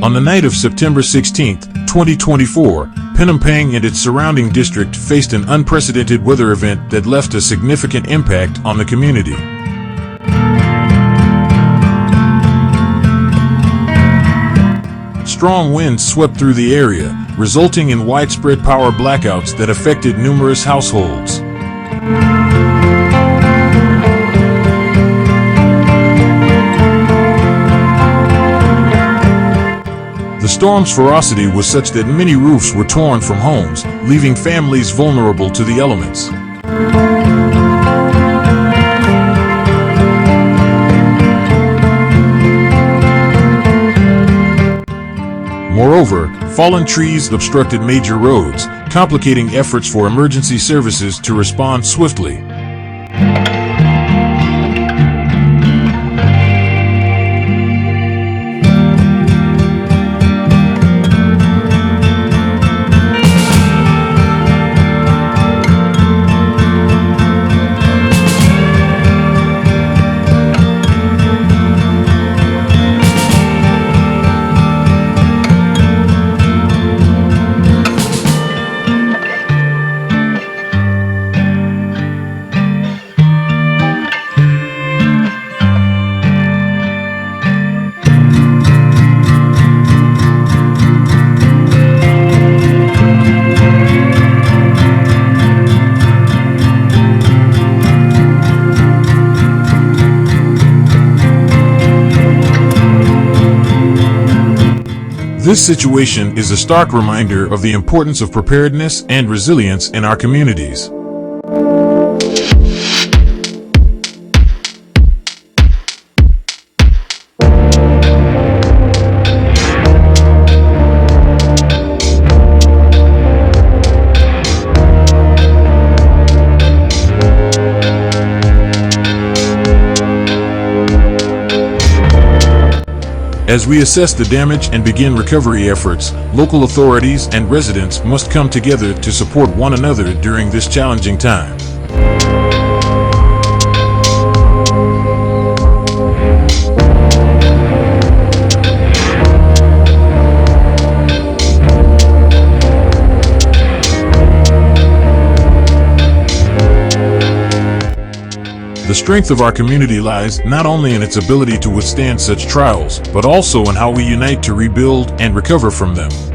On the night of September 16, 2024, Penampang and its surrounding district faced an unprecedented weather event that left a significant impact on the community. Strong winds swept through the area, resulting in widespread power blackouts that affected numerous households. The storm's ferocity was such that many roofs were torn from homes, leaving families vulnerable to the elements. Moreover, fallen trees obstructed major roads, complicating efforts for emergency services to respond swiftly. This situation is a stark reminder of the importance of preparedness and resilience in our communities. As we assess the damage and begin recovery efforts, local authorities and residents must come together to support one another during this challenging time. The strength of our community lies not only in its ability to withstand such trials, but also in how we unite to rebuild and recover from them.